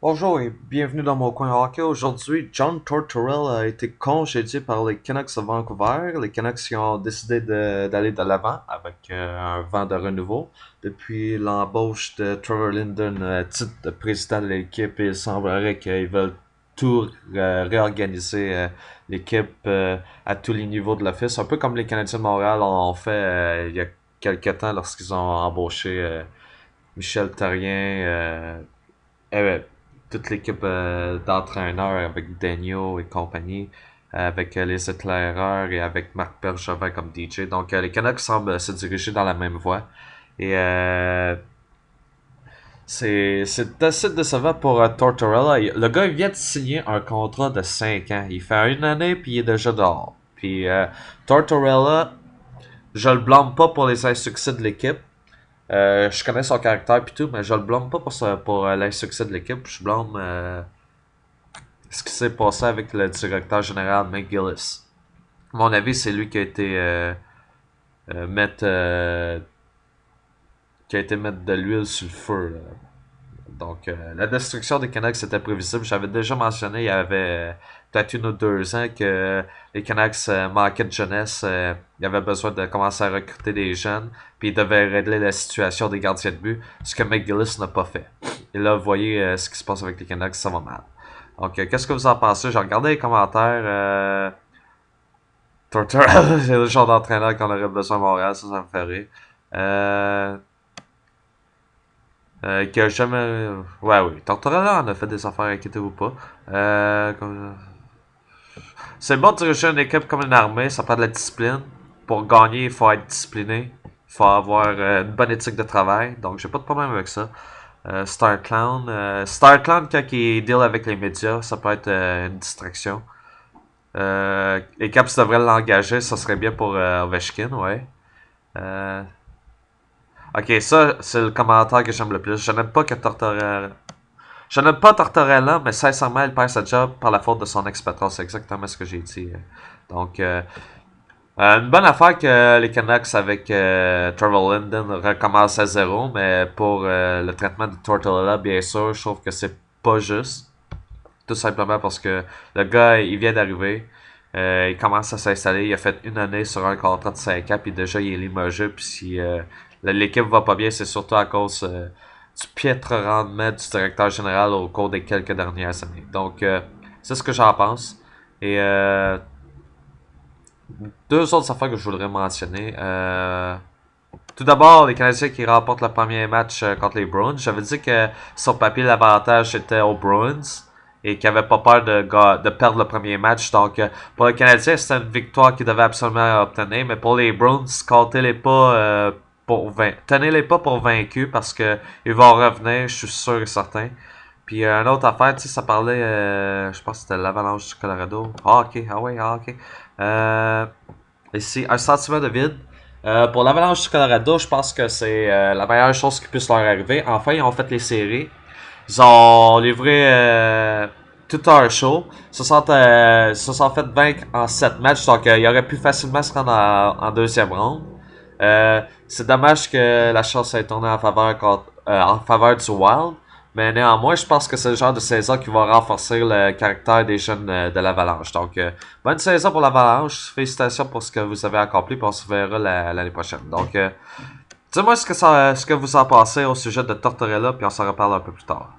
Bonjour et bienvenue dans mon coin hockey. Aujourd'hui, John Tortorella a été congédié par les Canucks de Vancouver. Les Canucks qui ont décidé d'aller de l'avant avec un vent de renouveau. Depuis l'embauche de Trevor Linden, titre de président de l'équipe, il semblerait qu'ils veulent tout réorganiser l'équipe à tous les niveaux de l'office. Un peu comme les Canadiens de Montréal ont fait il y a quelques temps lorsqu'ils ont embauché Michel Therrien. Euh, Toute l'équipe d'entraîneurs avec Daniel et compagnie, avec les éclaireurs et avec Marc Bergevin comme DJ. Donc les Canucks semblent se diriger dans la même voie. Et c'est assez décevant pour Tortorella. Le gars il vient de signer un contrat de 5 ans. Il fait une année puis il est déjà dehors. Puis Tortorella, je le blâme pas pour les insuccès de l'équipe. Je connais son caractère pis tout, mais je le blâme pas pour l'insuccès de l'équipe. Je blâme ce qui s'est passé avec le directeur général McGillis. À mon avis, c'est lui qui a été mettre mettre de l'huile sur le feu. Là. Donc, la destruction des Canucks était prévisible. J'avais déjà mentionné il y avait peut-être 1 ou 2 ans que les Canucks manquaient de jeunesse. Ils avaient besoin de commencer à recruter des jeunes. Puis ils devaient régler la situation des gardiens de but. Ce que McGillis n'a pas fait. Et là, vous voyez ce qui se passe avec les Canucks, ça va mal. Donc, qu'est-ce que vous en pensez? J'ai regardé les commentaires. Tortorella, c'est le genre d'entraîneur qu'on aurait besoin à Montréal, ça me fait rire. Euh, qui a jamais. Ouais, oui. Tortorella en a fait des affaires, inquiétez-vous pas. C'est bon de diriger une équipe comme une armée, ça prend de la discipline. Pour gagner, il faut être discipliné. Il faut avoir une bonne éthique de travail. Donc, j'ai pas de problème avec ça. Star Clown. Star Clown, quand il deal avec les médias, ça peut être une distraction. Les Caps devraient l'engager, ça serait bien pour Ovechkin, ouais. Euh, ok, ça, c'est le commentaire que j'aime le plus. Je n'aime pas que Tortorella. Je n'aime pas Tortorella, mais sincèrement, il perd sa job par la faute de son ex-patron. C'est exactement ce que j'ai dit. Donc, une bonne affaire que les Canucks avec Trevor Linden recommencent à zéro, mais pour le traitement de Tortorella, bien sûr, je trouve que c'est pas juste. Tout simplement parce que le gars, il vient d'arriver. Il commence à s'installer. Il a fait une année sur un contrat de 5 ans. Puis déjà, il est limogé. Puis si l'équipe va pas bien, c'est surtout à cause du piètre rendement du directeur général au cours des quelques dernières années. Donc, c'est ce que j'en pense. Et deux autres affaires que je voudrais mentionner. Tout d'abord, les Canadiens qui remportent le premier match contre les Bruins. J'avais dit que sur papier, l'avantage était aux Bruins et qu'ils n'avaient pas peur de perdre le premier match. Donc, pour les Canadiens, c'était une victoire qu'ils devaient absolument obtenir. Mais pour les Bruins, comptez-les pas tenez-les pas pour vaincus parce que ils vont revenir, je suis sûr et certain. Puis une autre affaire, tu sais, ça parlait, je pense que c'était l'Avalanche du Colorado. Ah, ok, ah ouais, ah, ok. Ici, un sentiment de vide. Pour l'Avalanche du Colorado, je pense que c'est la meilleure chose qui puisse leur arriver. Enfin, ils ont fait les séries. Ils ont livré tout un show. Se sont fait vaincre en 7 matchs. Donc, ils auraient pu facilement se rendre en deuxième ronde. C'est dommage que la chance ait tourné en faveur du Wild. Mais néanmoins, je pense que c'est le genre de saison qui va renforcer le caractère des jeunes de l'Avalanche. Donc, bonne saison pour l'Avalanche. Félicitations pour ce que vous avez accompli. Puis on se verra l'année prochaine. Donc, dis-moi ce que vous en pensez au sujet de Tortorella. Puis on s'en reparle un peu plus tard.